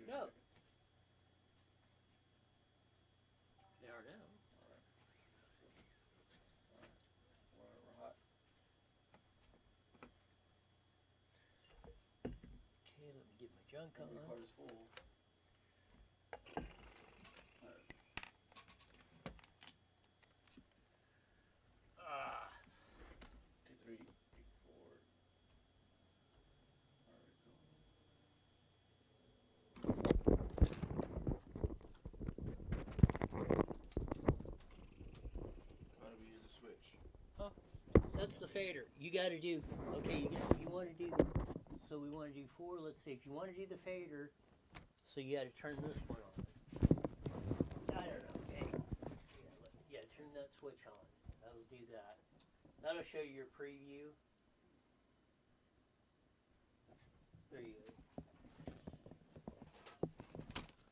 Go. Never know. We're hot. Okay, let me get my junk on. The card is full. That's the fader. You got to do, okay, you want to do, so we want to do 4. Let's see, if you want to do the fader, so you got to turn this one on. I don't know, okay. Yeah, turn that switch on. That'll do that. That'll show you your preview. There you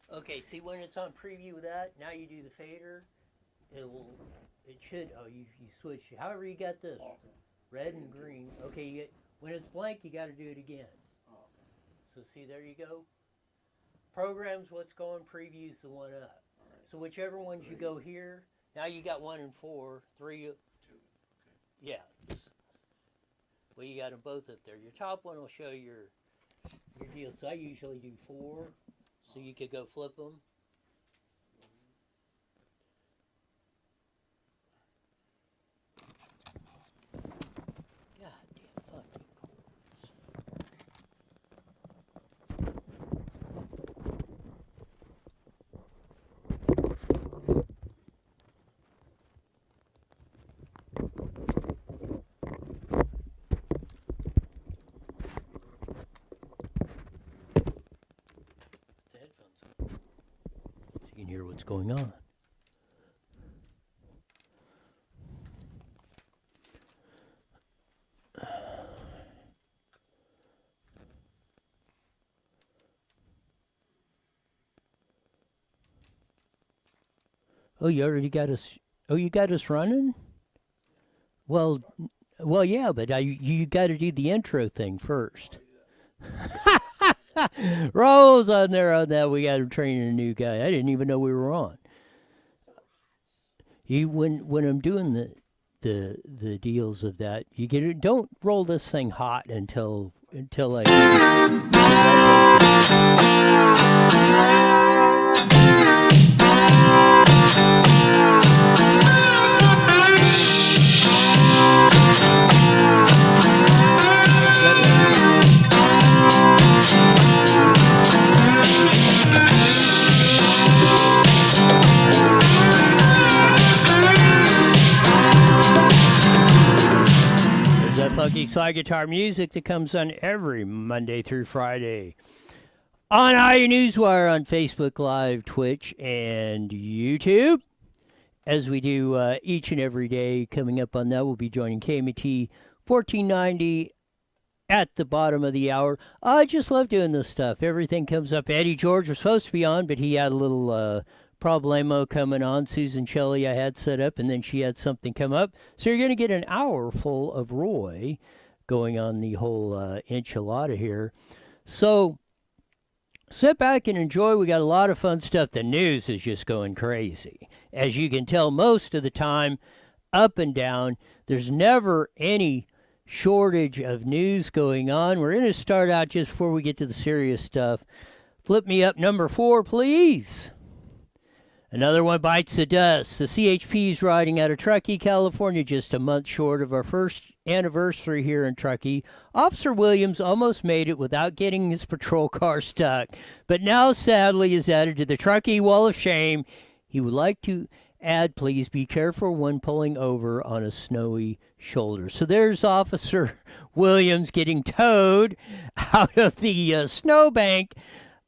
go. Okay, see when it's on preview with that, now you do the fader, it should, you switch, however you got this, red and green. Okay, when it's blank, you got to do it again. So see, there you go. Programs, what's going, previews the one up. So whichever ones you go here, now you got 1 and 4, 3, 2. Yeah. Well, you got them both up there. Your top one will show your deal. So I usually do 4, so you could go flip them. Hear what's going on. Oh, you already got us. Oh, you got us running? Well, yeah, but you got to do the intro thing first. Rolls on there on that. We got him training a new guy. I didn't even know we were on. When I'm doing the deals of that, you get it. Don't roll this thing hot until funky slide guitar music that comes on every Monday through Friday on iNewsWire on Facebook Live, Twitch, and YouTube. As we do each and every day, coming up on that, we'll be joining KMT 1490 at the bottom of the hour. I just love doing this stuff. Everything comes up. Eddie George was supposed to be on, but he had a little problemo coming on. Susan Shelley I had set up, and then she had something come up. So you're going to get an hour full of Roy going on the whole enchilada here. So sit back and enjoy. We got a lot of fun stuff. The news is just going crazy. As you can tell, most of the time, up and down, there's never any shortage of news going on. We're going to start out just before we get to the serious stuff. Flip me up number 4, please. Another one bites the dust. The CHP is riding out of Truckee, California, just a month short of our first anniversary here in Truckee. Officer Williams almost made it without getting his patrol car stuck, but now sadly is added to the Truckee Wall of Shame. He would like to add, please be careful when pulling over on a snowy shoulder. So there's Officer Williams getting towed out of the snowbank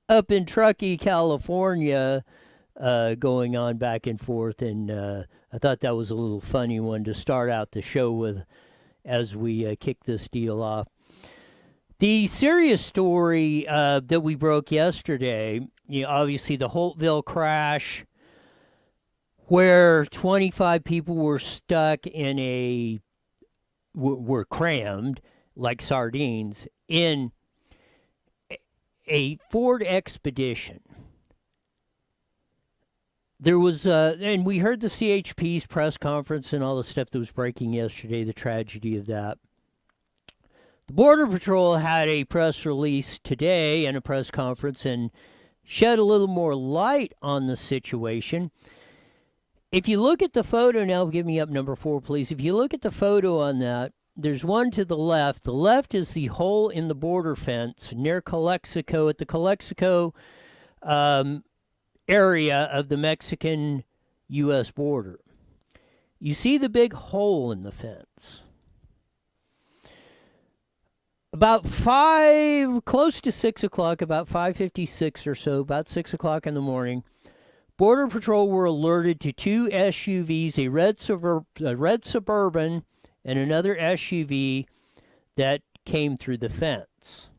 up in Truckee, California. Going on back and forth, and I thought that was a little funny one to start out the show with as we kick this deal off. The serious story that we broke yesterday, obviously the Holtville crash where 25 people were stuck in were crammed like sardines in a Ford Expedition. There was, and we heard the CHP's press conference and all the stuff that was breaking yesterday, the tragedy of that. The Border Patrol had a press release today and a press conference and shed a little more light on the situation. If you look at the photo now, give me up number 4, please. If you look at the photo on that, there's one to the left. The left is the hole in the border fence near Calexico, at the Calexico area of the Mexican-U.S. border. You see the big hole in the fence. About close to 6 o'clock, about 5:56 or so, about 6 o'clock in the morning, Border Patrol were alerted to 2 SUVs, a red Suburban and another SUV that came through the fence.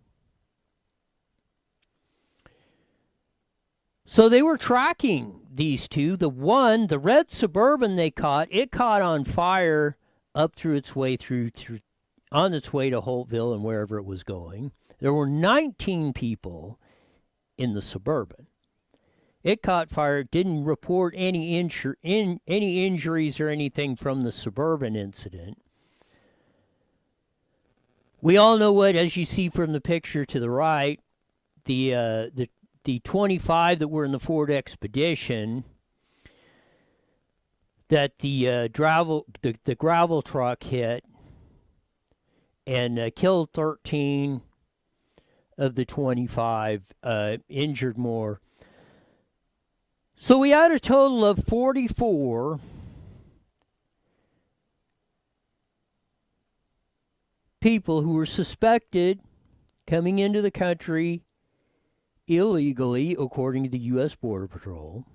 So they were tracking these two. The red Suburban they caught, it caught on fire up through its way on its way to Holtville and wherever it was going. There were 19 people in the Suburban. It caught fire, didn't report any injuries or anything from the Suburban incident. We all know what, as you see from the picture to the right, the 25 that were in the Ford Expedition, that the gravel truck hit and killed 13 of the 25, injured more. So we had a total of 44 people who were suspected coming into the country illegally, according to the U.S. Border Patrol.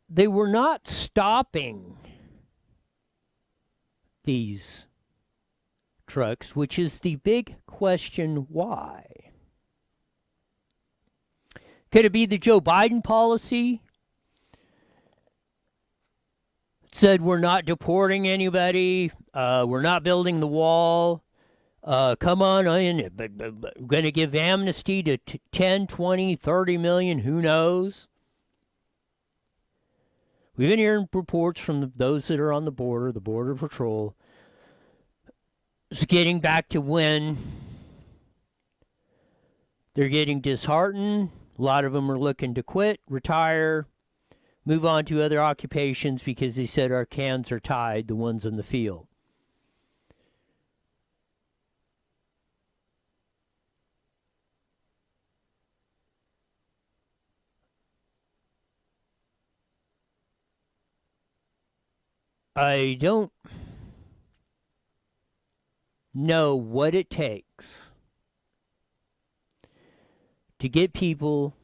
They were not stopping these trucks, which is the big question why. Could it be the Joe Biden policy? It said we're not deporting anybody, we're not building the wall, come on in, but we're going to give amnesty to 10, 20, 30 million, who knows? We've been hearing reports from those that are on the Border Patrol. It's getting back to when they're getting disheartened. A lot of them are looking to quit, retire, move on to other occupations because they said our hands are tied, the ones in the field. I don't know what it takes to get people.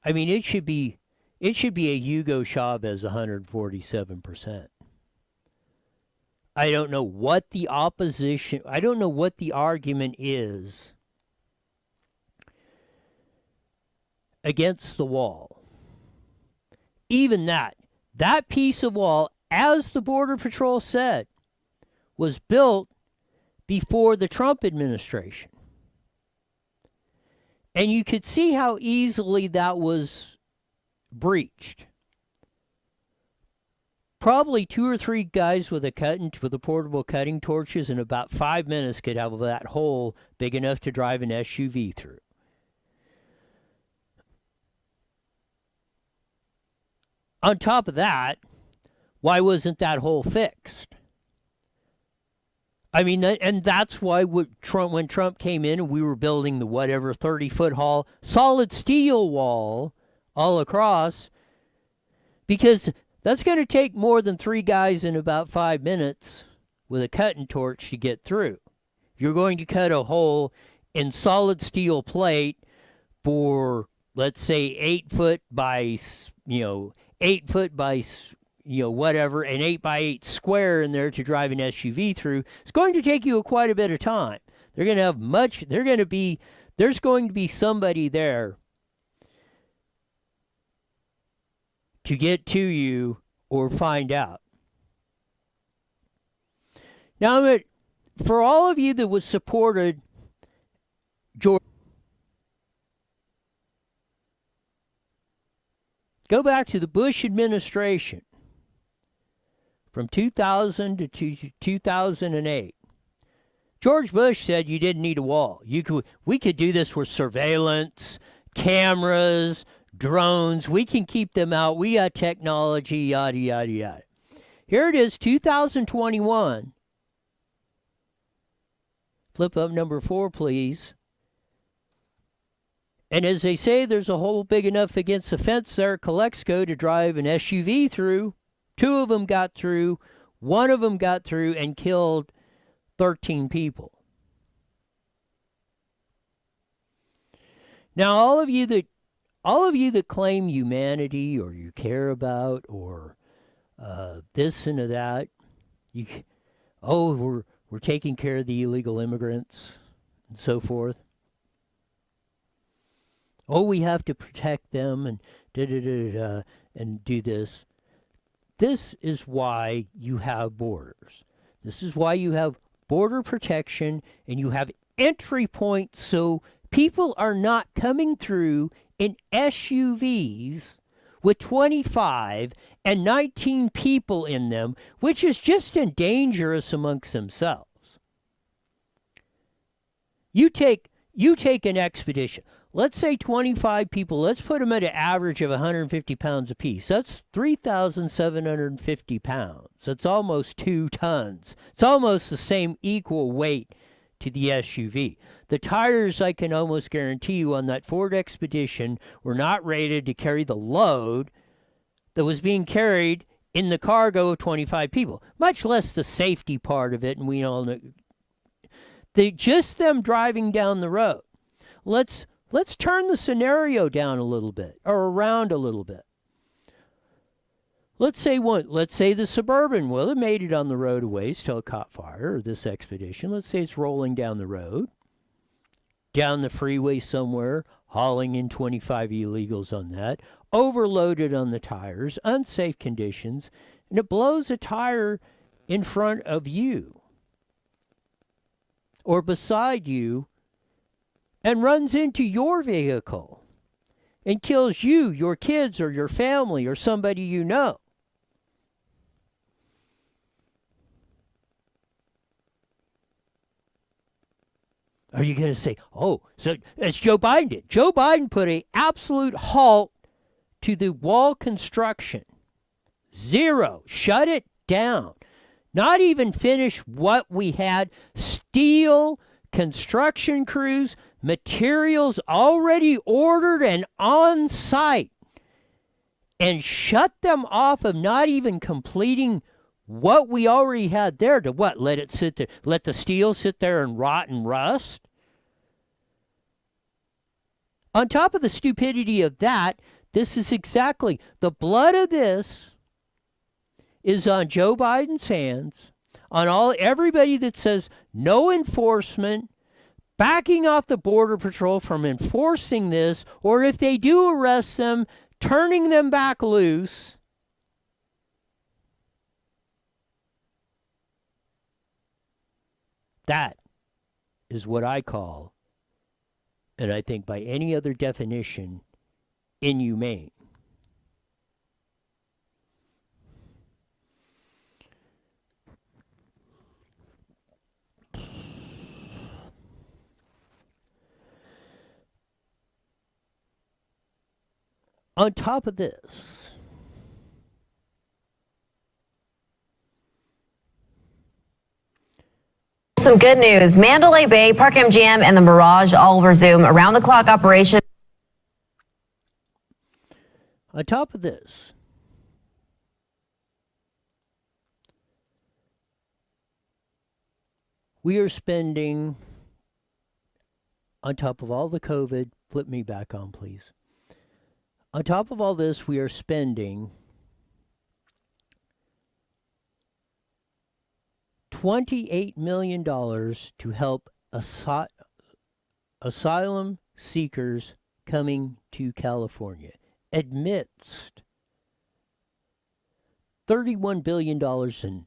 I mean, it should be a Hugo Chavez 147%. I don't know what the opposition, I don't know what the argument is against the wall. Even that piece of wall, as the Border Patrol said, was built before the Trump administration. And you could see how easily that was breached. Probably 2 or 3 guys with a portable cutting torches in about 5 minutes could have that hole big enough to drive an SUV through. On top of that, why wasn't that hole fixed? I mean, and that's why when Trump came in and we were building the 30-foot haul, solid steel wall all across, because that's going to take more than 3 guys in about 5 minutes with a cutting torch to get through. You're going to cut a hole in solid steel plate for, let's say, 8 foot by, 8 foot by, whatever, an 8 by 8 square in there to drive an SUV through. It's going to take you quite a bit of time. There's going to be somebody there to get to you or find out. Now, for all of you that was supported George, go back to the Bush administration from 2000 to 2008. George Bush said you didn't need a wall. We could do this with surveillance, cameras, drones. We can keep them out. We got technology, yada, yada, yada. Here it is, 2021. Flip up number 4, please. And as they say, there's a hole big enough against the fence there at Calexico to drive an SUV through. 2 of them got through. 1 of them got through and killed 13 people. Now, all of you that claim humanity or you care about or this and that, we're taking care of the illegal immigrants and so forth. Oh, we have to protect them and and do this. This is why you have borders. This is why you have border protection and you have entry points so people are not coming through in SUVs with 25 and 19 people in them, which is just dangerous amongst themselves. You take an expedition. Let's say 25 people. Let's put them at an average of 150 pounds apiece. That's 3,750 pounds. That's almost 2 tons. It's almost the same equal weight to the SUV. The tires, I can almost guarantee you, on that Ford Expedition were not rated to carry the load that was being carried in the cargo of 25 people, much less the safety part of it. And we all know just them driving down the road. Let's turn the scenario down a little bit or around a little bit. Let's say the Suburban, well, it made it on the road a ways till it caught fire, or this Expedition. Let's say it's rolling down the road, down the freeway somewhere, hauling in 25 illegals on that, overloaded on the tires, unsafe conditions, and it blows a tire in front of you or beside you and runs into your vehicle and kills you, your kids, or your family, or somebody you know. Are you going to say, oh, so as Joe Biden did? Joe Biden put an absolute halt to the wall construction. 0. Shut it down. Not even finish what we had. Steel, construction crews, materials already ordered and on site. And shut them off of not even completing what we already had there to what? Let it sit there. Let the steel sit there and rot and rust? On top of the stupidity of that, this is exactly, the blood of this is on Joe Biden's hands, on everybody that says no enforcement, backing off the Border Patrol from enforcing this, or if they do arrest them, turning them back loose. That is what I call, and I think by any other definition, inhumane. On top of this, some good news. Mandalay Bay, Park MGM, and the Mirage all resume around-the-clock operation. On top of this, we are spending, on top of all the COVID, flip me back on, please. On top of all this, we are spending $28 million to help asylum seekers coming to California, amidst $31 billion in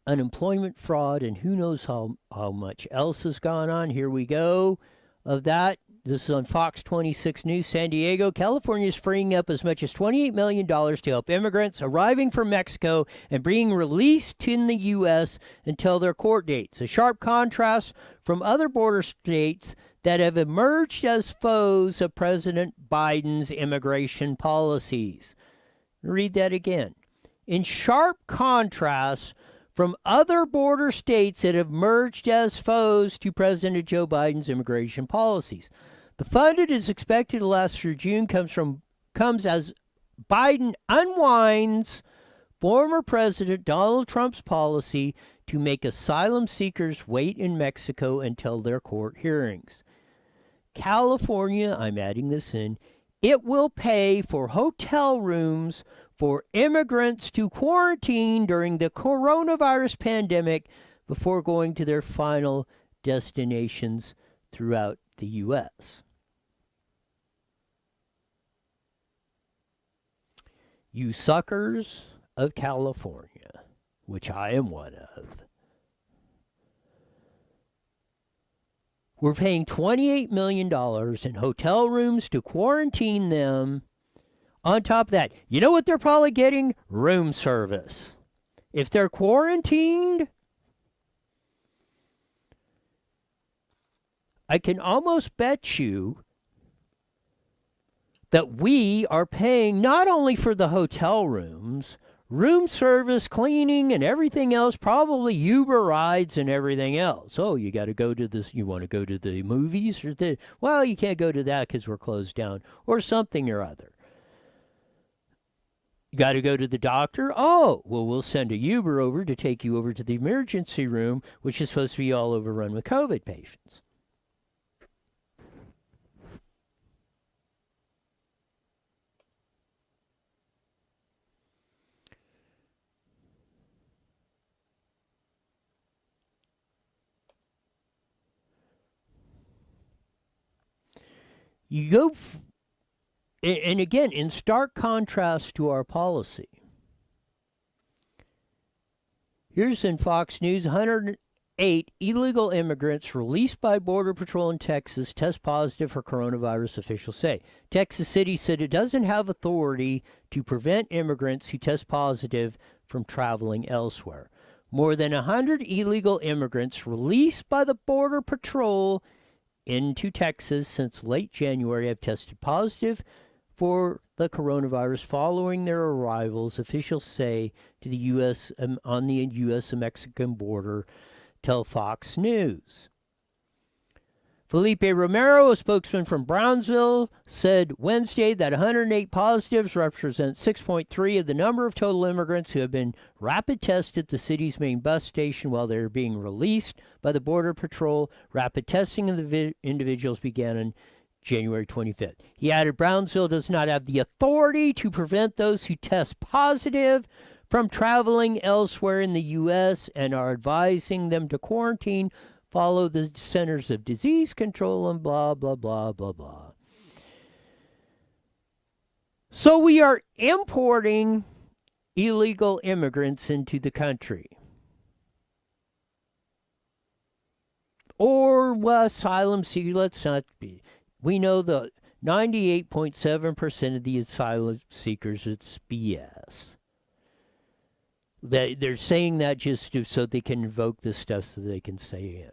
unemployment fraud, and who knows how much else has gone on. Here we go of that. This is on Fox 26 News. San Diego, California is freeing up as much as $28 million to help immigrants arriving from Mexico and being released in the U.S. until their court dates. A sharp contrast from other border states that have emerged as foes of President Biden's immigration policies. Read that again. In sharp contrast from other border states that have emerged as foes to President Joe Biden's immigration policies. The fund that is expected to last through June comes as Biden unwinds former President Donald Trump's policy to make asylum seekers wait in Mexico until their court hearings. California, I'm adding this in, it will pay for hotel rooms for immigrants to quarantine during the coronavirus pandemic before going to their final destinations throughout the U.S. You suckers of California, which I am one of, we're paying $28 million in hotel rooms to quarantine them. On top of that, you know what they're probably getting? Room service. If they're quarantined, I can almost bet you that we are paying not only for the hotel rooms, room service, cleaning, and everything else, probably Uber rides and everything else. Oh, you got to go to this, you want to go to the movies? Well, you can't go to that because we're closed down, or something or other. You got to go to the doctor? Oh, well, we'll send a Uber over to take you over to the emergency room, which is supposed to be all overrun with COVID patients. You go, and again, in stark contrast to our policy. Here's in Fox News, 108 illegal immigrants released by Border Patrol in Texas test positive for coronavirus, officials say. Texas City said it doesn't have authority to prevent immigrants who test positive from traveling elsewhere. More than 100 illegal immigrants released by the Border Patrol into Texas since late January have tested positive for the coronavirus following their arrivals, officials say to the U.S. On the U.S. and Mexican border, tell Fox News. Felipe Romero, a spokesman from Brownsville, said Wednesday that 108 positives represent 6.3 of the number of total immigrants who have been rapid tested at the city's main bus station while they are being released by the Border Patrol. Rapid testing of the individuals began on January 25th. He added Brownsville does not have the authority to prevent those who test positive from traveling elsewhere in the U.S. and are advising them to quarantine, follow the Centers of Disease Control, and blah, blah, blah, blah, blah. So we are importing illegal immigrants into the country. Or asylum seekers, let's not be. We know the 98.7% of the asylum seekers, it's BS. They're saying that just so they can invoke this stuff so they can stay in.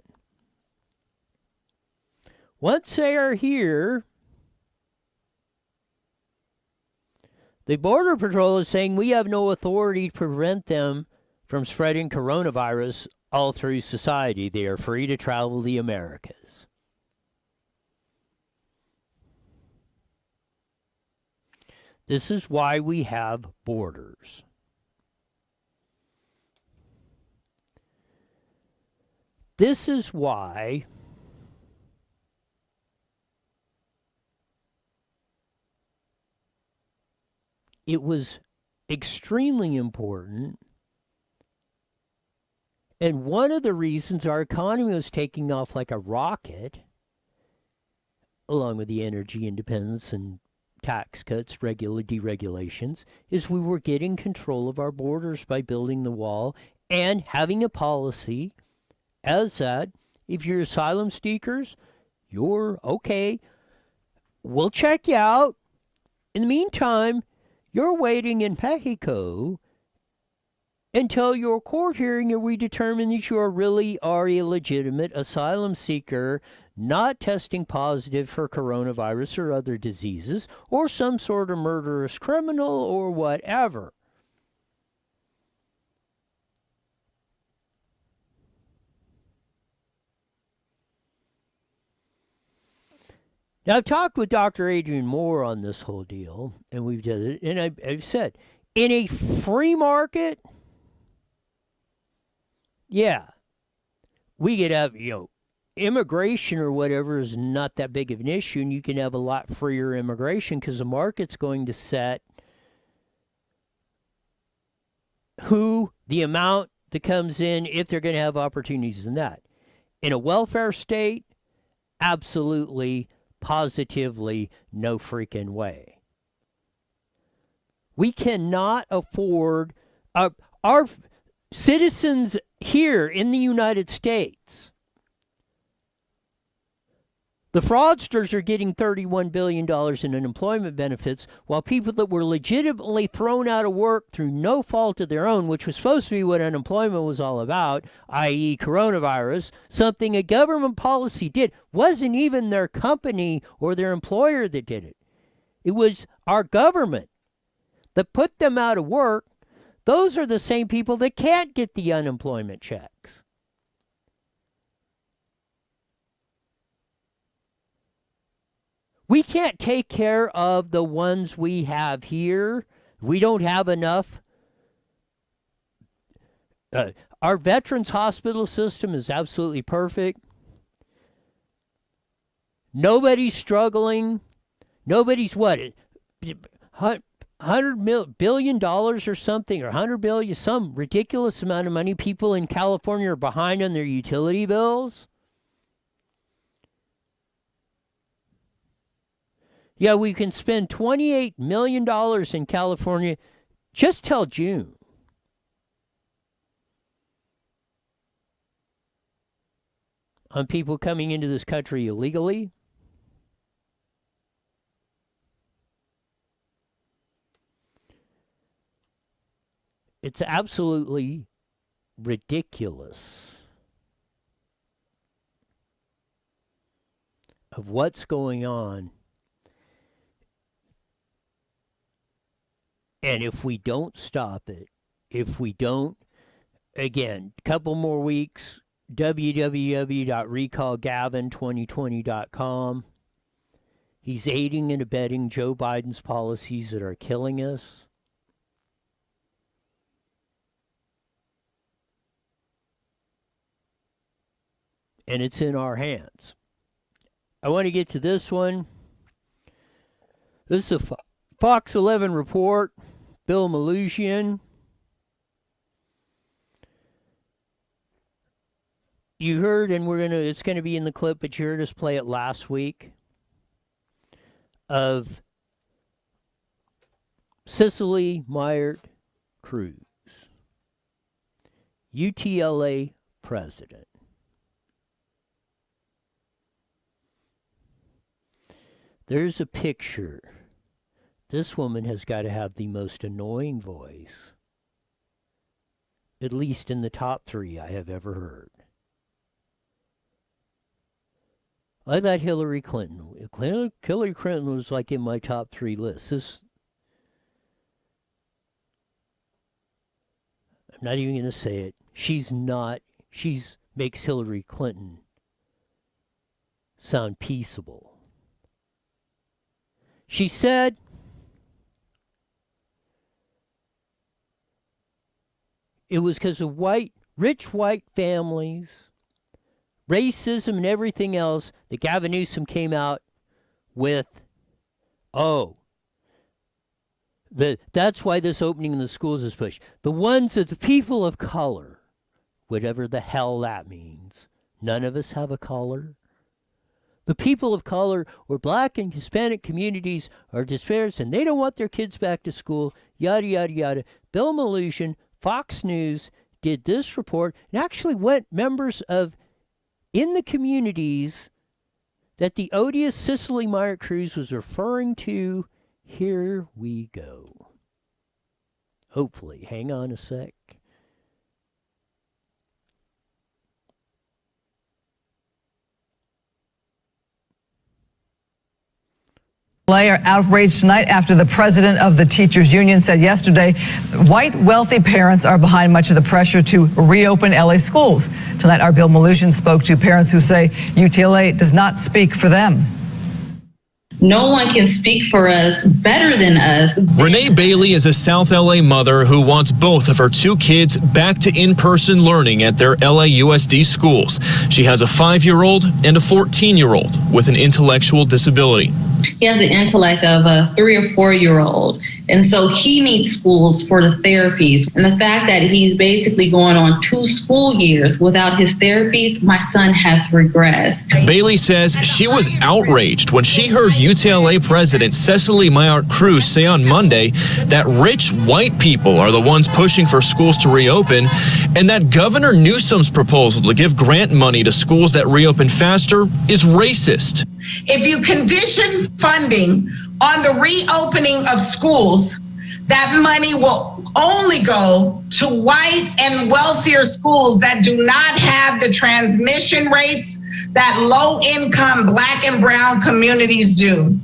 Once they are here, the Border Patrol is saying we have no authority to prevent them from spreading coronavirus all through society. They are free to travel the Americas. This is why we have borders. This is why it was extremely important, and one of the reasons our economy was taking off like a rocket, along with the energy independence and tax cuts, deregulations, is we were getting control of our borders by building the wall and having a policy as that if you're asylum seekers, you're okay. We'll check you out. In the meantime, you're waiting in Mexico until your court hearing and we determine that you really are a legitimate asylum seeker, not testing positive for coronavirus or other diseases, or some sort of murderous criminal or whatever. Now, I've talked with Dr. Adrian Moore on this whole deal, and we've done it, and I've said, in a free market, yeah, we could have, immigration or whatever is not that big of an issue, and you can have a lot freer immigration because the market's going to set the amount that comes in if they're going to have opportunities in that. In a welfare state, absolutely, positively, no freaking way. We cannot afford our citizens here in the United States. The fraudsters are getting $31 billion in unemployment benefits, while people that were legitimately thrown out of work through no fault of their own, which was supposed to be what unemployment was all about, i.e. coronavirus, something a government policy did, wasn't even their company or their employer that did it. It was our government that put them out of work. Those are the same people that can't get the unemployment checks. We can't take care of the ones we have here. We don't have enough. Our veterans hospital system is absolutely perfect. Nobody's struggling. Nobody's $100 billion or something, or 100 billion, some ridiculous amount of money. People in California are behind on their utility bills. Yeah, we can spend $28 million in California just till June. On people coming into this country illegally. It's absolutely ridiculous of what's going on. And if we don't stop it, if we don't, again, a couple more weeks, www.recallgavin2020.com. He's aiding and abetting Joe Biden's policies that are killing us. And it's in our hands. I want to get to this one. This is a Fox 11 report. Bill Malusian. You heard, and it's gonna be in the clip, but you heard us play it last week, of Cicely Myert Cruz, UTLA president. There's a picture. This woman has got to have the most annoying voice, at least in the top 3 I have ever heard. I thought Hillary Clinton. Hillary Clinton was like in my top 3 list. I'm not even going to say it. She's makes Hillary Clinton sound peaceable. She said, it was because of rich white families, racism, and everything else that Gavin Newsom came out with, that's why this opening in the schools is pushed. The ones that the people of color, whatever the hell that means, none of us have a color. The people of color or black and Hispanic communities are disparate and they don't want their kids back to school, yada, yada, yada. Bill Malusian, Fox News, did this report and actually went members of in the communities that the odious Cicely Meyer Cruz was referring to. Here we go. Hopefully. Hang on a sec. Are outraged tonight after the president of the teachers union said yesterday white wealthy parents are behind much of the pressure to reopen LA schools. Tonight our Bill Malutian spoke to parents who say UTLA does not speak for them. No one can speak for us better than us. Renee Bailey is a South LA mother who wants both of her two kids back to in-person learning at their LAUSD schools. She has a 5-year-old and a 14-year-old with an intellectual disability. He has the intellect of a 3 or 4-year-old. And so he needs schools for the therapies. And the fact that he's basically going on 2 school years without his therapies, my son has regressed. Bailey says she was outraged when she heard UTLA President Cicely Meyer Cruz say on Monday that rich white people are the ones pushing for schools to reopen, and that Governor Newsom's proposal to give grant money to schools that reopen faster is racist. If you condition funding on the reopening of schools, that money will only go to white and wealthier schools that do not have the transmission rates that low-income Black and brown communities do.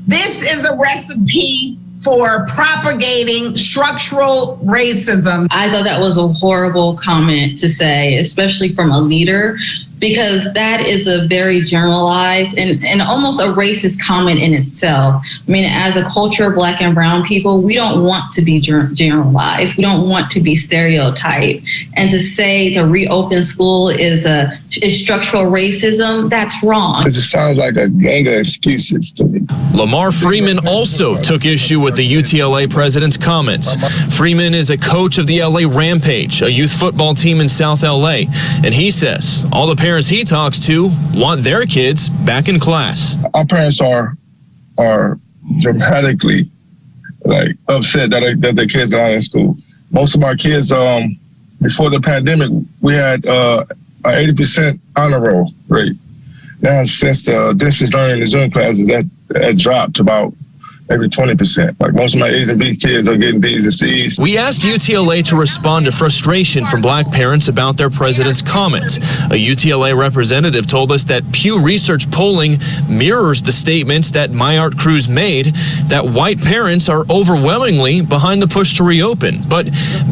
This is a recipe for propagating structural racism. I thought that was a horrible comment to say, especially from a leader, because that is a very generalized and almost a racist comment in itself. I mean, as a culture, Black and brown people, we don't want to be generalized. We don't want to be stereotyped. And to say to reopen school is structural racism, that's wrong. It just sounds like a gang of excuses to me. Lamar Freeman also took issue with the UTLA president's comments. Freeman is a coach of the LA Rampage, a youth football team in South LA, and he says all the parents he talks to want their kids back in class. Our parents are dramatically upset that their kids are out in school. Most of our kids, before the pandemic, we had an 80% honor roll rate. Now, since the distance learning and Zoom classes, that dropped to about maybe 20%. Like most of my A's and B kids are getting B's and C's. We asked UTLA to respond to frustration from Black parents about their president's comments. A UTLA representative told us that Pew Research polling mirrors the statements that Meyer Cruz made, that white parents are overwhelmingly behind the push to reopen. But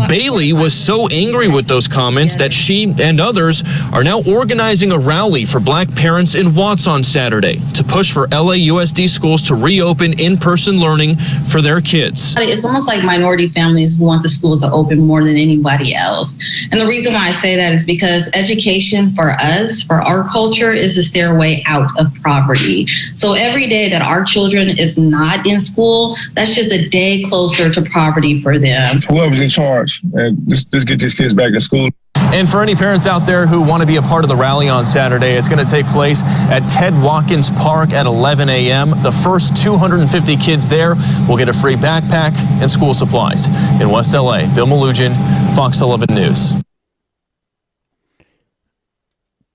Bailey was so angry with those comments that she and others are now organizing a rally for Black parents in Watts on Saturday to push for LAUSD schools to reopen in-person learning for their kids. It's almost like minority families want the schools to open more than anybody else. And the reason why I say that is because education for us, for our culture, is the stairway out of poverty. So every day that our children is not in school, that's just a day closer to poverty for them. Whoever's in charge, and just get these kids back in school. And for any parents out there who want to be a part of the rally on Saturday, it's going to take place at Ted Watkins Park at 11 a.m. The first 250 kids there will get a free backpack and school supplies. In West LA, Bill Malutian, Fox 11 News.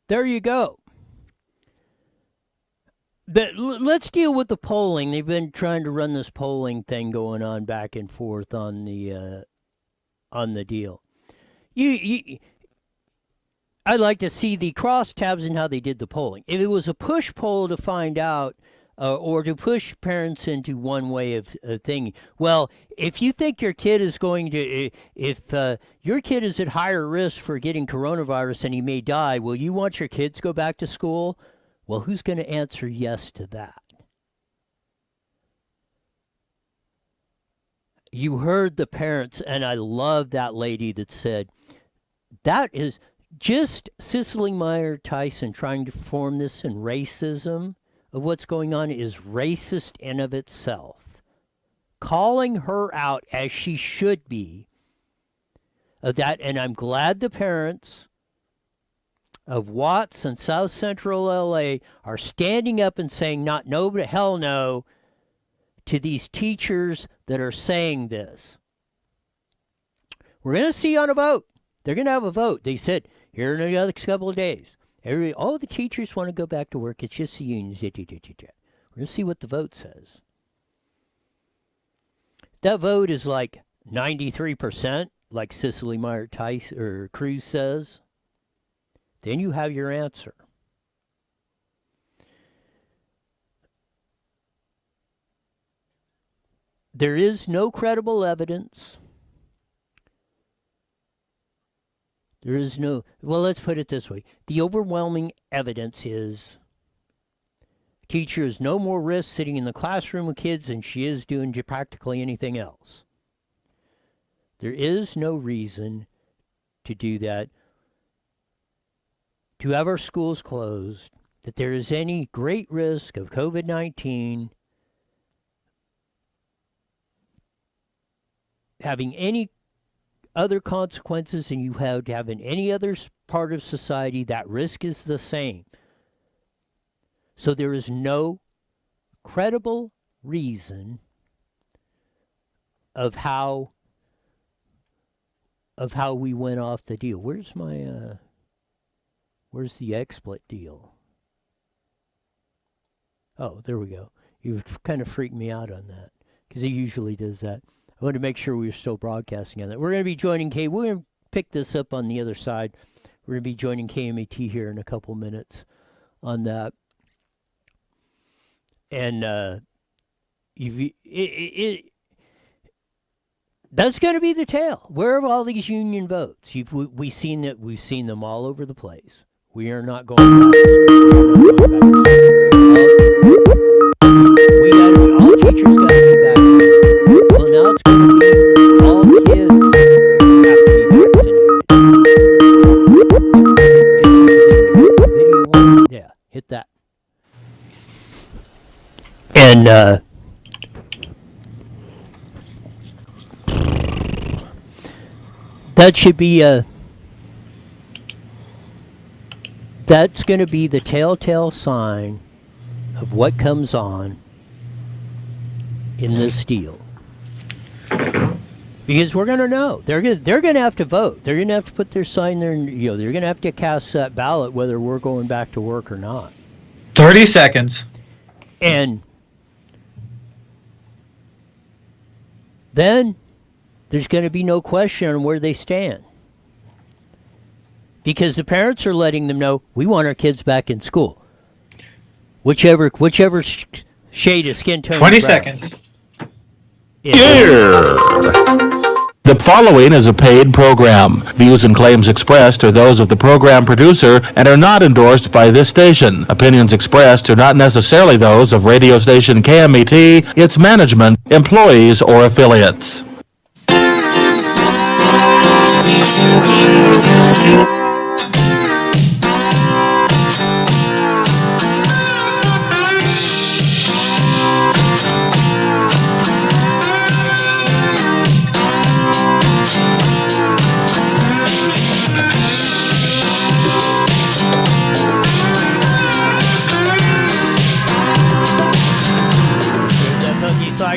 There you go. Let's deal with the polling. They've been trying to run this polling thing going on back and forth on the deal. I'd like to see the crosstabs and how they did the polling. If it was a push poll to find out or to push parents into one way of thinking, well, if you think your kid is going to, if your kid is at higher risk for getting coronavirus and he may die, will you want your kids to go back to school? Well, who's going to answer yes to that? You heard the parents, and I love that lady that said, that is just Cicely Meyer Tyson trying to form this in racism of what's going on is racist in of itself. Calling her out as she should be of that, and I'm glad the parents of Watts and South Central LA are standing up and saying not no but hell no to these teachers that are saying this. We're going to see on a vote. They're going to have a vote. They said, here in another couple of days. Everybody, all the teachers want to go back to work. It's just the unions. We're going to see what the vote says. That vote is like 93%, like Cicely Meyer Tice or Cruz says. Then you have your answer. There is no credible evidence. There is no, well, let's put it this way. The overwhelming evidence is teacher is no more risk sitting in the classroom with kids than she is doing practically anything else. There is no reason to do that, to have our schools closed, that there is any great risk of COVID-19 having any other consequences than you have in any other part of society. That risk is the same. So there is no credible reason of how we went off the deal. Where's my where's the XSplit deal? Oh, there we go. You kind of freaked me out on that because he usually does that. I wanted to make sure we were still broadcasting on that. We're going to be joining we're going to pick this up on the other side. We're going to be joining KMAT here in a couple minutes on that. And that's going to be the tale. Where are all these union votes? We've seen them all over the place. We are not going back. All teachers got to be vaccinated. Well, now it's going to be all kids have to be vaccinated. Yeah, hit that. And that should be that's going to be the telltale sign of what comes on in this deal. Because we're going to know. They're going to have to vote. They're going to have to put their sign there, and they're going to have to cast that ballot whether we're going back to work or not. 30 seconds. And then there's going to be no question on where they stand. Because the parents are letting them know, we want our kids back in school. Whichever shade of skin tone. 20 seconds. Here. The following is a paid program. Views and claims expressed are those of the program producer and are not endorsed by this station. Opinions expressed are not necessarily those of radio station KMET, its management, employees, or affiliates.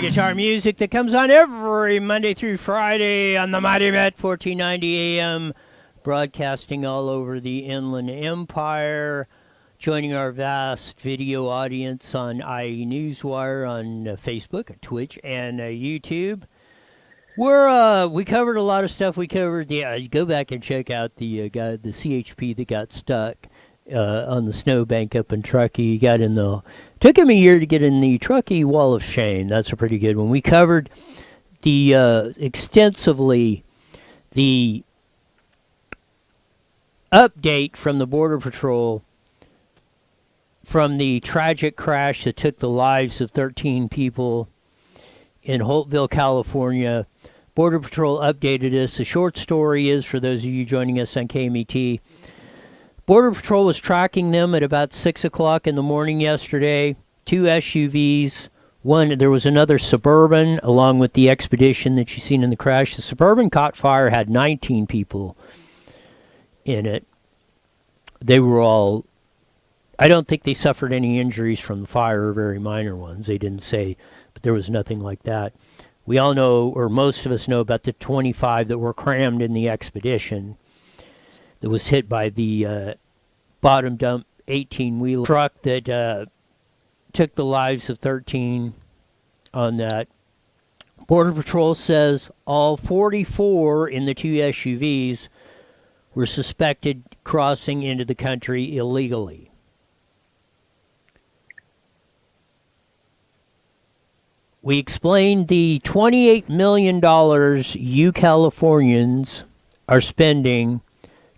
Guitar music that comes on every Monday through Friday on the Mighty Met 1490 AM, broadcasting all over the Inland Empire, joining our vast video audience on IE Newswire on Facebook, Twitch, and YouTube. We covered a lot of stuff. We covered go back and check out the guy, the CHP that got stuck on the snowbank up in Truckee. He got in took him a year to get in the Truckee Wall of Shame. That's a pretty good one. We covered extensively the update from the Border Patrol from the tragic crash that took the lives of 13 people in Holtville, California. Border Patrol updated us. The short story is, for those of you joining us on KMET, Border Patrol was tracking them at about 6 o'clock in the morning yesterday. 2 SUVs. There was another Suburban along with the Expedition that you've seen in the crash. The Suburban caught fire, had 19 people in it. They were all, I don't think they suffered any injuries from the fire, or very minor ones. They didn't say, but there was nothing like that. We all know, or most of us know, about the 25 that were crammed in the Expedition. that was hit by the bottom dump 18-wheeler truck that took the lives of 13 on that. Border Patrol says all 44 in the two SUVs were suspected crossing into the country illegally. We explained the $28 million you Californians are spending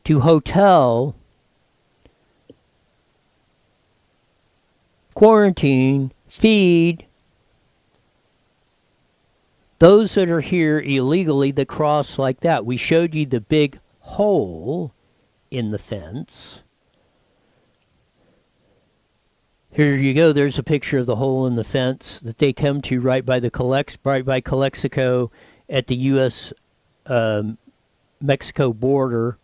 to hotel, quarantine, feed those that are here illegally that cross like that. We showed you the big hole in the fence. Here you go. There's a picture of the hole in the fence that they come to right by Calexico at the U.S. Mexico border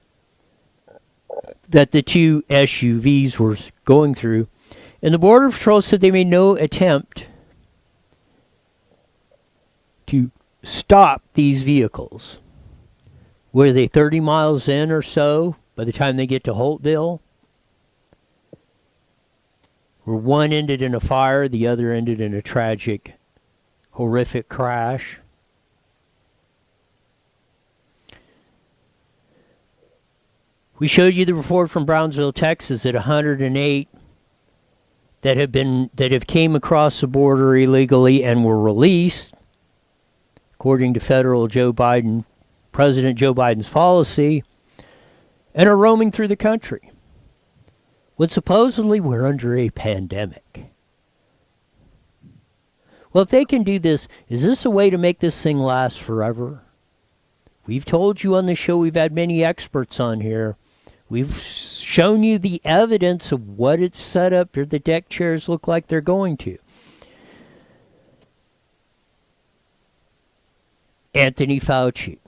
that the two SUVs were going through. And the Border Patrol said they made no attempt to stop these vehicles. Were they 30 miles in or so by the time they get to Holtville? Where one ended in a fire, the other ended in a tragic, horrific crash. We showed you the report from Brownsville, Texas, that 108 that have came across the border illegally and were released, according to President Joe Biden's policy, and are roaming through the country. When supposedly we're under a pandemic. Well, if they can do this, is this a way to make this thing last forever? We've told you on the show, we've had many experts on here. We've shown you the evidence of what it's set up, or the deck chairs look like they're going to. Anthony Fauci,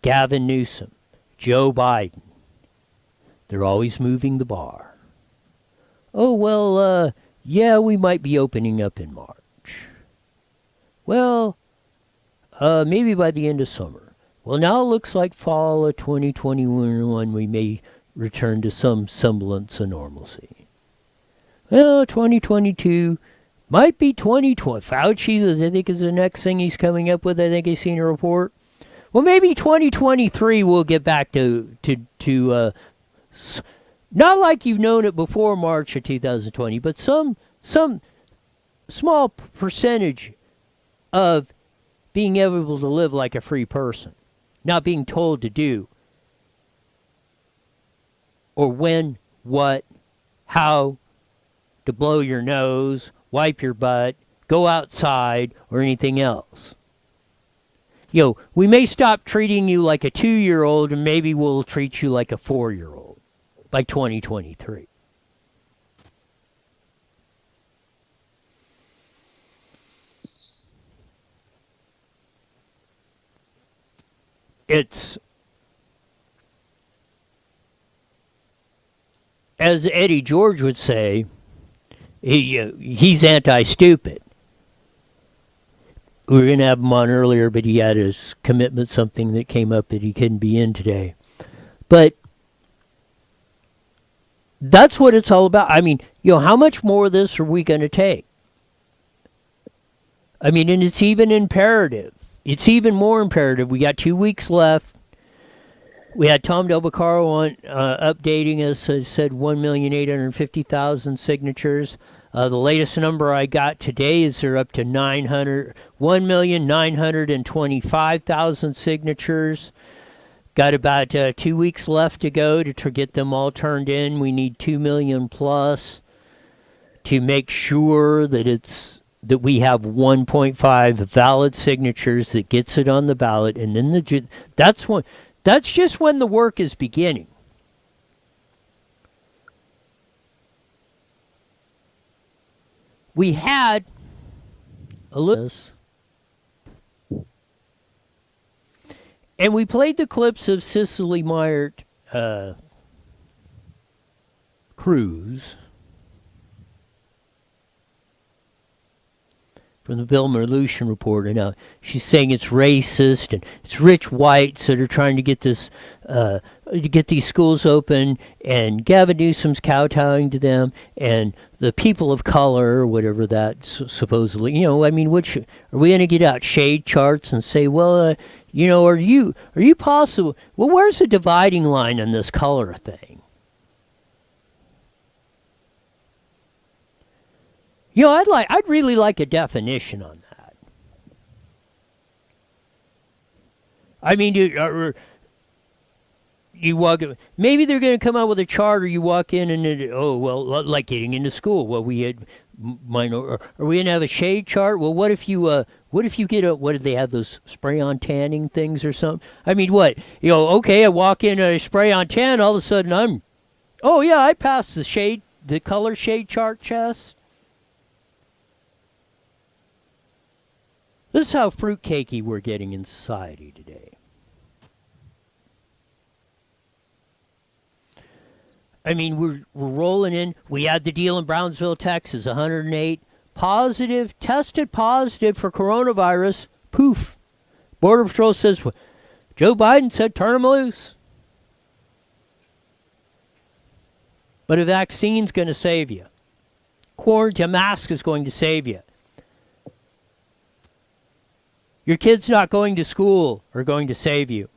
Gavin Newsom, Joe Biden. They're always moving the bar. Oh, well, yeah, we might be opening up in March. Well, maybe by the end of summer. Well, now it looks like fall of 2021 we may return to some semblance of normalcy. Well, 2022 might be 2020. Fauci, I think, is the next thing he's coming up with. I think he's seen a report. Well, maybe 2023 we'll get back to not like you've known it before March of 2020, but some small percentage of being able to live like a free person, not being told to do or when, what, how to blow your nose, wipe your butt, go outside, or anything else. We may stop treating you like a 2-year-old, and maybe we'll treat you like a 4-year-old by 2023. It's, as Eddie George would say, he's anti-stupid. We were going to have him on earlier, but he had his commitment, something that came up that he couldn't be in today. But that's what it's all about. I mean, how much more of this are we going to take? I mean, and it's even imperative. It's even more imperative. We got 2 weeks left. We had Tom Del Beccaro on updating us. Said 1,850,000 signatures. The latest number I got today is they're up to 1,925,000 signatures. Got about 2 weeks left to go to get them all turned in. We need 2 million plus to make sure that we have 1.5 valid signatures that gets it on the ballot, and then that's just when the work is beginning. We had a little, and we played the clips of Cicely Myert Cruz from the Bill Merlution report, and she's saying it's racist and it's rich whites that are trying to get this to get these schools open, and Gavin Newsom's kowtowing to them, and the people of color, or whatever that supposedly, I mean, which are we going to get out shade charts and say, well, are you possible? Well, where's the dividing line on this color thing? I'd really like a definition on that. I mean, you walk. Maybe they're going to come out with a chart, or you walk in and like getting into school. Well, we had are we going to have a shade chart? Well, what if you get what do they have, those spray-on tanning things or something? I mean, what? Okay, I walk in a spray-on tan, all of a sudden I passed the color shade chart test. This is how fruitcakey we're getting in society today. I mean, we're rolling in. We had the deal in Brownsville, Texas, 108 tested positive for coronavirus. Poof. Border Patrol says, Joe Biden said turn them loose. But a vaccine's going to save you. Quarantine mask is going to save you. Your kids not going to school are going to save you.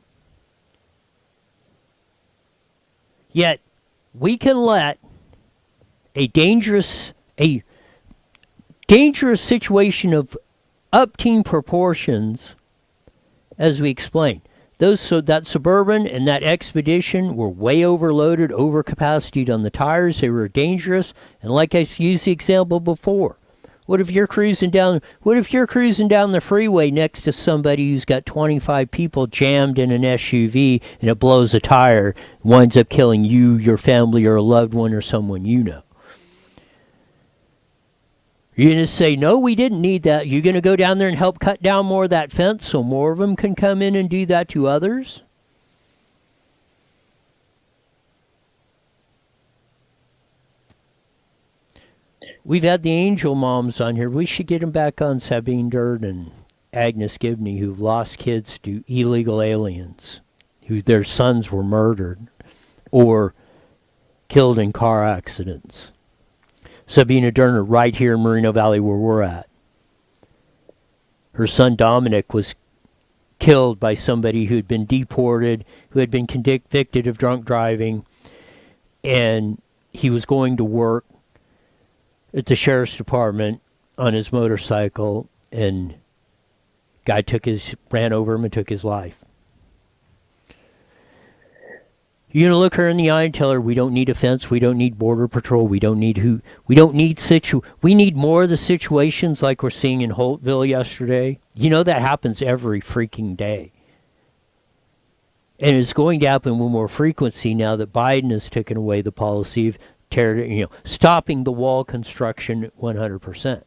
Yet, we can let a dangerous situation of up-teen proportions, as we explained. That Suburban and that Expedition were way overloaded, overcapacitated on the tires. They were dangerous. And like I used the example before, what if you're cruising down the freeway next to somebody who's got 25 people jammed in an SUV, and it blows a tire, winds up killing you, your family, or a loved one, or someone you know? You're going to say, no, we didn't need that. You're going to go down there and help cut down more of that fence so more of them can come in and do that to others? We've had the Angel Moms on here. We should get them back on, Sabine Dirt and Agnes Gibney, who've lost kids to illegal aliens, who their sons were murdered or killed in car accidents. Sabina Durner, right here in Moreno Valley where we're at. Her son Dominic was killed by somebody who had been deported, who had been convicted of drunk driving, and he was going to work at the sheriff's department on his motorcycle, and guy ran over him and took his life. You're going to look her in the eye and tell her, we don't need a fence, we don't need border patrol, we need more of the situations like we're seeing in Holtville yesterday. That happens every freaking day. And it's going to happen with more frequency now that Biden has taken away the policy of stopping the wall construction 100%.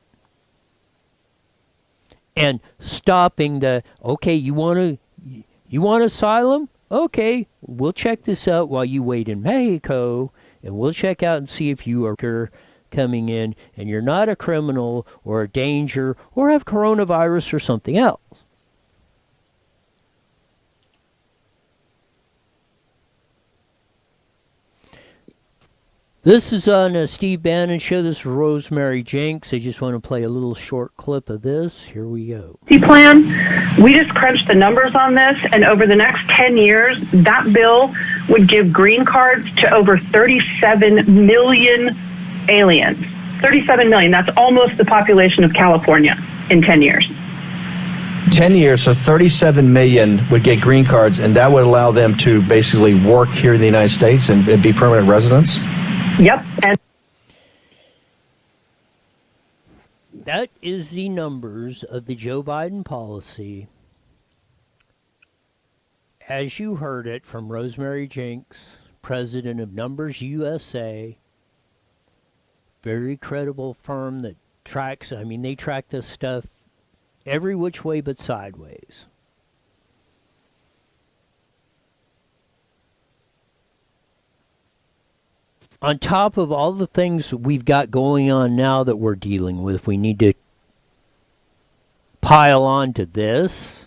And stopping you want asylum? Okay, we'll check this out while you wait in Mexico, and we'll check out and see if you are coming in and you're not a criminal or a danger or have coronavirus or something else. This is on a Steve Bannon show. This is Rosemary Jenks. I just want to play a little short clip of this. Here we go. Plan. We just crunched the numbers on this, and over the next 10 years, that bill would give green cards to over 37 million aliens. 37 million. That's almost the population of California in 10 years. 10 years, so 37 million would get green cards, and that would allow them to basically work here in the United States and be permanent residents? Yep. And that is the numbers of the Joe Biden policy as you heard it from Rosemary Jenks, president of Numbers USA. Very credible firm that they track this stuff every which way but sideways. On top of all the things we've got going on now that we're dealing with, we need to pile on to this.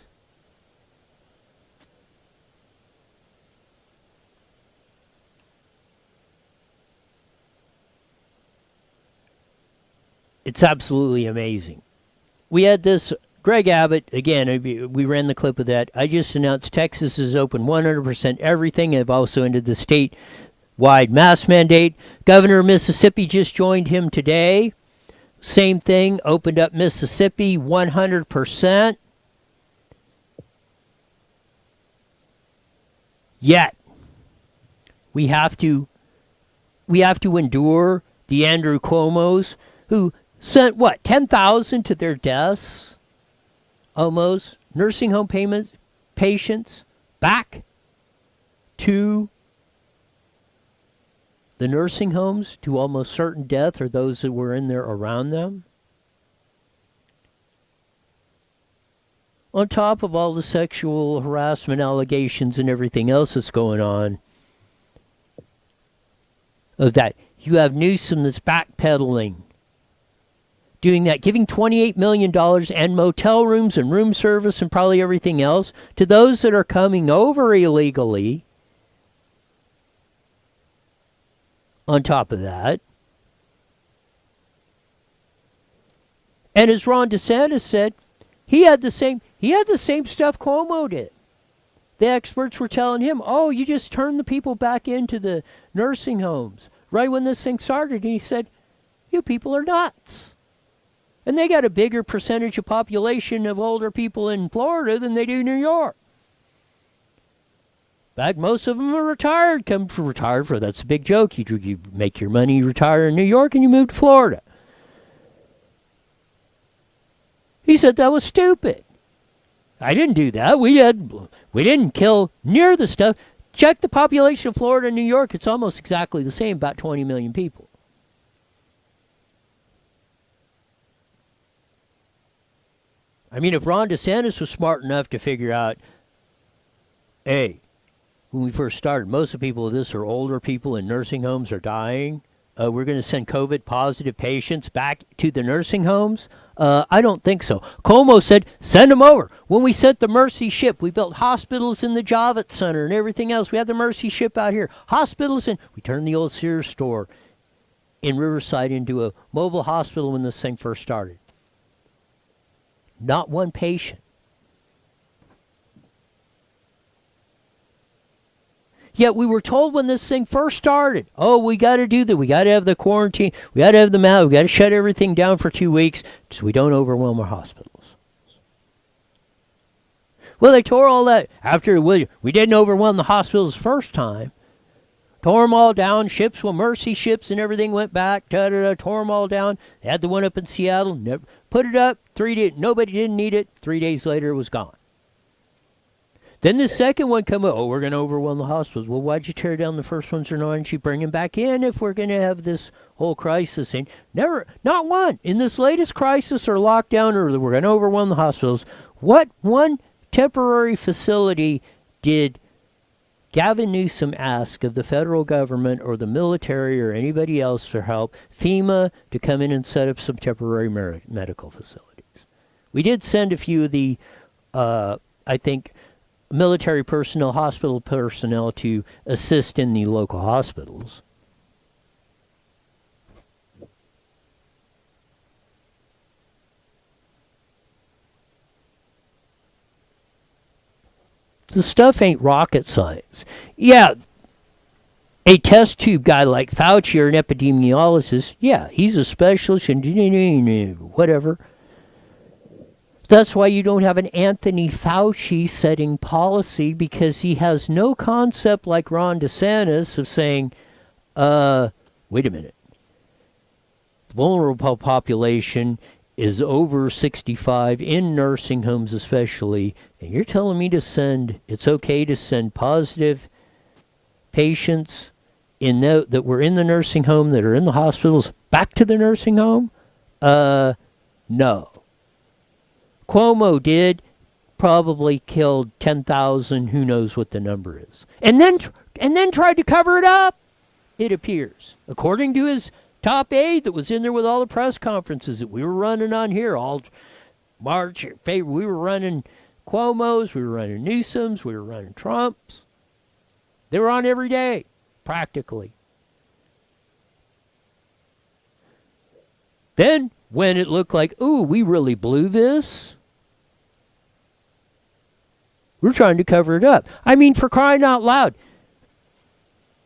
It's absolutely amazing. We had this, Greg Abbott, again, we ran the clip of that. I just announced Texas is open 100% everything. I've also ended the statewide mask mandate. Governor of Mississippi just joined him today. Same thing, opened up Mississippi 100%. Yet, we have to endure the Andrew Cuomos who sent, 10,000 to their deaths? Almost. Nursing home patients back to the nursing homes to almost certain death, or those that were in there around them. On top of all the sexual harassment allegations and everything else that's going on, of that, you have Newsom that's backpedaling, doing that, giving $28 million and motel rooms and room service and probably everything else to those that are coming over illegally. On top of that, and as Ron DeSantis said, he had the same stuff Cuomo did. The experts were telling him, "Oh, you just turn the people back into the nursing homes right when this thing started." And he said, "You people are nuts." And they got a bigger percentage of population of older people in Florida than they do New York. In fact, most of them are retired. That's a big joke. You make your money, you retire in New York, and you move to Florida. He said that was stupid. I didn't do that. We didn't kill near the stuff. Check the population of Florida and New York. It's almost exactly the same, about 20 million people. I mean, if Ron DeSantis was smart enough to figure out, hey, when we first started, most of the people of this are older people in nursing homes are dying. We're going to send COVID-positive patients back to the nursing homes. I don't think so. Cuomo said, send them over. When we sent the Mercy ship, we built hospitals in the Javits Center and everything else. We had the Mercy ship out here. Hospitals, and we turned the old Sears store in Riverside into a mobile hospital when this thing first started. Not one patient. Yet we were told when this thing first started, oh, we got to do that. We got to have the quarantine. We got to have the mask. We got to shut everything down for 2 weeks so we don't overwhelm our hospitals. Well, they tore all that after we didn't overwhelm the hospitals the first time. Tore them all down. Ships, Mercy ships and everything went back. Tore them all down. They had the one up in Seattle. Never put it up. 3 days. Nobody didn't need it. 3 days later, it was gone. Then the second one come up, oh, we're going to overwhelm the hospitals. Well, why'd you tear down the first ones, or why didn't you bring them back in if we're going to have this whole crisis? And never, not one, in this latest crisis or lockdown, or we're going to overwhelm the hospitals, what one temporary facility did Gavin Newsom ask of the federal government or the military or anybody else for help, FEMA, to come in and set up some temporary medical facilities? We did send a few of the, I think, military personnel, hospital personnel to assist in the local hospitals. The stuff ain't rocket science. Yeah, a test tube guy like Fauci or an epidemiologist, yeah, he's a specialist and whatever. That's why you don't have an Anthony Fauci setting policy, because he has no concept like Ron DeSantis of saying, wait a minute. The vulnerable population is over 65 in nursing homes especially, and you're telling me it's okay to send positive patients that were in the nursing home, that are in the hospitals, back to the nursing home? No. Cuomo did, probably killed 10,000, who knows what the number is. And then tried to cover it up, it appears. According to his top aide that was in there with all the press conferences that we were running on here, all March, we were running Cuomo's, we were running Newsom's, we were running Trump's. They were on every day, practically. Then, when it looked like, ooh, we really blew this, we're trying to cover it up. I mean, for crying out loud,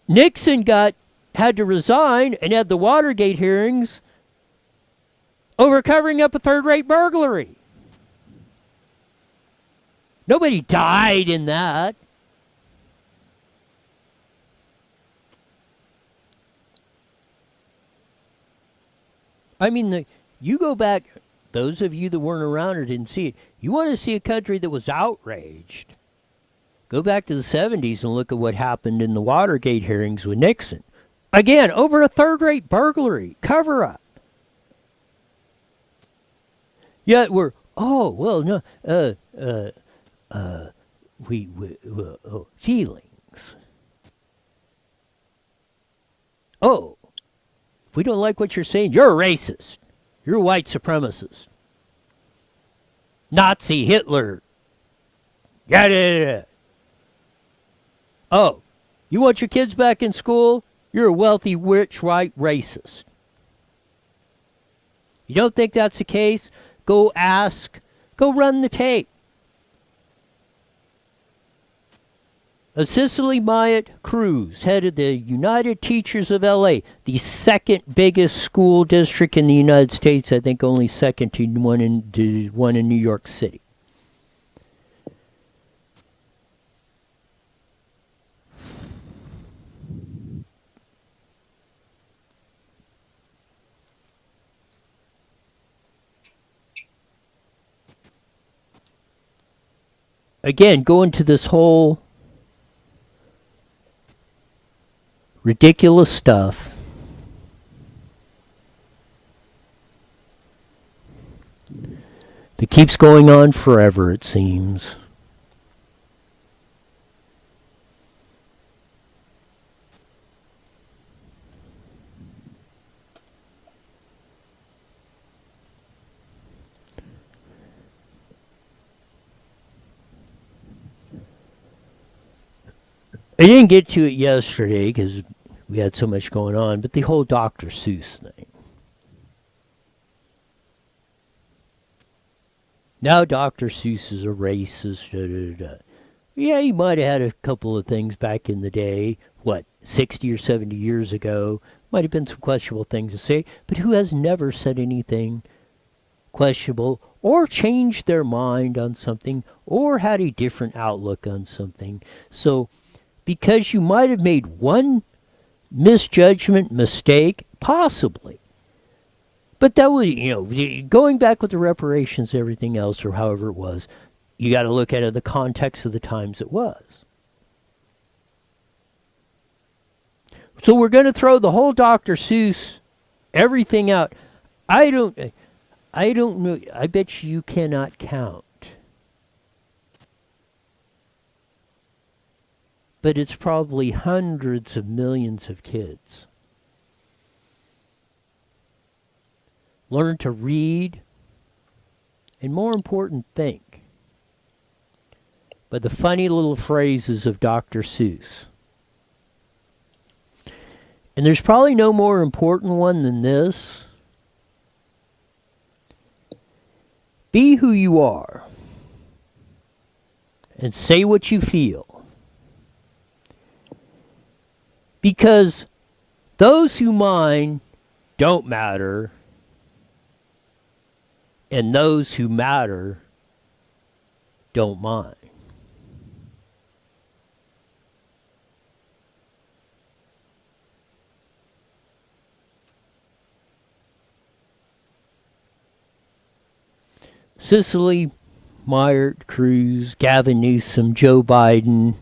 Nixon had to resign and had the Watergate hearings over covering up a third-rate burglary. Nobody died in that. I mean, you go back, those of you that weren't around or didn't see it, you want to see a country that was outraged. Go back to the 70s and look at what happened in the Watergate hearings with Nixon. Again, over a third-rate burglary, cover-up. Yet we're, feelings. Oh, if we don't like what you're saying, you're a racist. You're a white supremacist. Nazi, Hitler. Yeah. Oh, you want your kids back in school? You're a wealthy, rich, white racist. You don't think that's the case? Go ask. Go run the tape. Cicely Myatt Cruz, head of the United Teachers of L.A., the second biggest school district in the United States, I think only second to one in New York City. Again, go into this whole ridiculous stuff. That keeps going on forever, it seems. I didn't get to it yesterday because we had so much going on, but the whole Dr. Seuss thing. Now Dr. Seuss is a racist. Yeah, he might have had a couple of things back in the day, 60 or 70 years ago. Might have been some questionable things to say, but who has never said anything questionable or changed their mind on something or had a different outlook on something? So, because you might have made one misjudgment, mistake, possibly. But that was, going back with the reparations, everything else, or however it was, you got to look at it in the context of the times it was. So we're going to throw the whole Dr. Seuss, everything out. I don't know. I bet you cannot count. But it's probably hundreds of millions of kids learn to read and, more important, think by the funny little phrases of Dr. Seuss. And there's probably no more important one than this. Be who you are and say what you feel. Because those who mind don't matter, and those who matter don't mind. Cicely Myatt Cruz, Gavin Newsom, Joe Biden,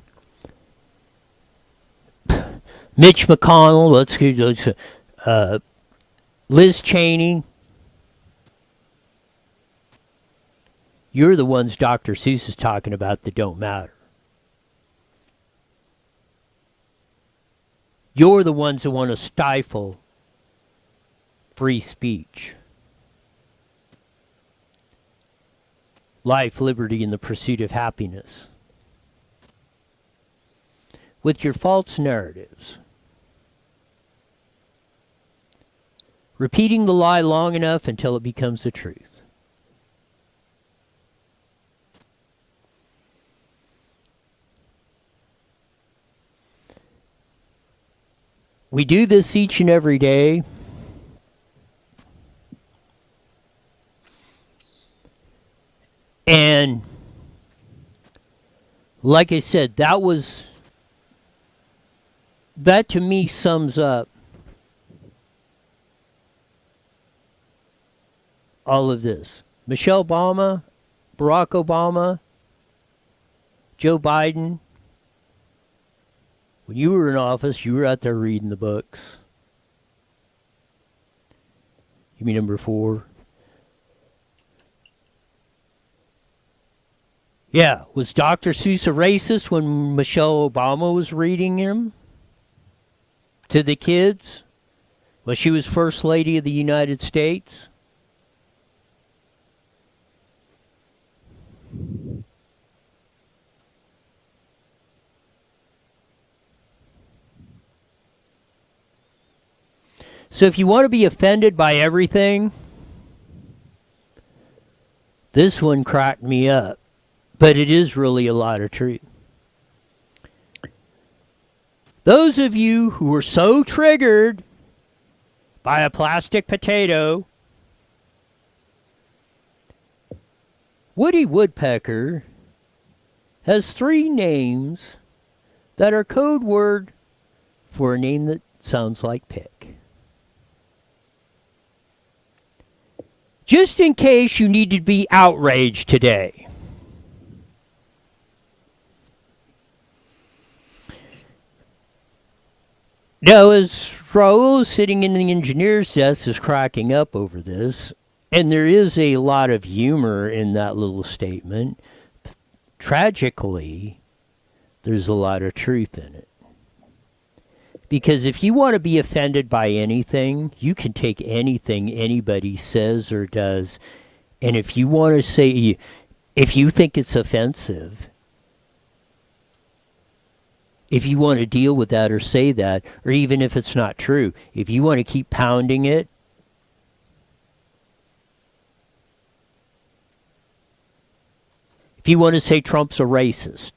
Mitch McConnell, Liz Cheney. You're the ones Dr. Seuss is talking about that don't matter. You're the ones that want to stifle free speech. life, liberty, and the pursuit of happiness with your false narratives. Repeating the lie long enough until it becomes the truth. We do this each and every day. And like I said, that to me sums up all of this. Michelle Obama, Barack Obama, Joe Biden. When you were in office, you were out there reading the books. Give me number 4. Yeah, was Dr. Seuss a racist when Michelle Obama was reading him to the kids? Well, she was First Lady of the United States. So if you want to be offended by everything, this one cracked me up. But it is really a lot of truth. Those of you who were so triggered by a plastic potato, Woody Woodpecker has 3 names that are code word for a name that sounds like pick. Just in case you need to be outraged today. Now, as Raul sitting in the engineer's desk is cracking up over this, and there is a lot of humor in that little statement, tragically, there's a lot of truth in it. Because if you want to be offended by anything, you can take anything anybody says or does, and if you want to say, if you think it's offensive, if you want to deal with that or say that, or even if it's not true, if you want to keep pounding it, if you want to say Trump's a racist,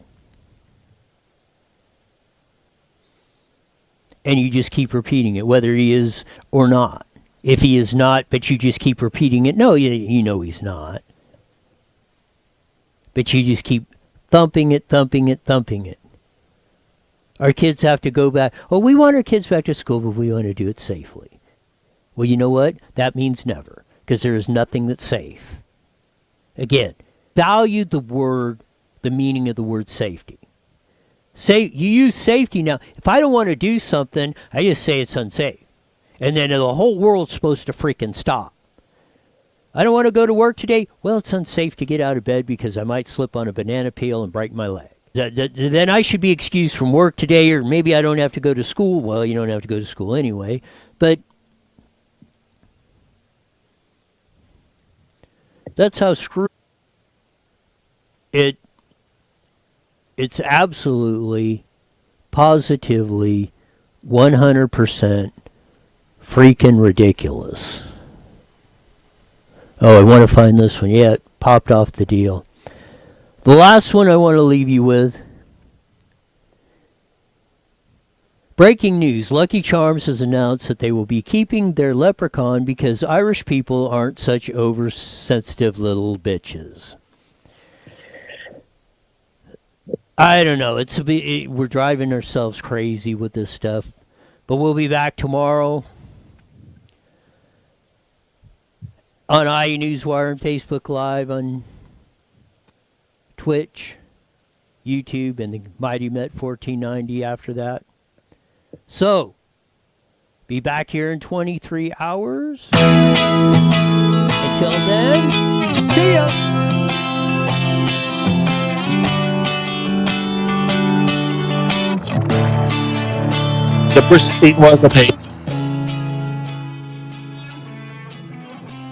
and you just keep repeating it, whether he is or not. If he is not, but you just keep repeating it, no, you know he's not. But you just keep thumping it, thumping it, thumping it. Our kids have to go back. Oh, we want our kids back to school, but we want to do it safely. Well, you know what? That means never, because there is nothing that's safe. Again, value the word, the meaning of the word safety. Say you use safety now. If I don't want to do something, I just say it's unsafe. And then the whole world's supposed to freaking stop. I don't want to go to work today. Well, it's unsafe to get out of bed because I might slip on a banana peel and break my leg. Then I should be excused from work today, or maybe I don't have to go to school. Well, you don't have to go to school anyway. But that's how screwed it. It's absolutely, positively, 100% freaking ridiculous. Oh, I want to find this one. Yeah, it popped off the deal. The last one I want to leave you with. Breaking news. Lucky Charms has announced that they will be keeping their leprechaun because Irish people aren't such oversensitive little bitches. I don't know. We're driving ourselves crazy with this stuff. But we'll be back tomorrow on IU Newswire and Facebook Live, on Twitch, YouTube, and the Mighty Met 1490 after that. So, be back here in 23 hours. Until then, see ya. The proceeding was a paid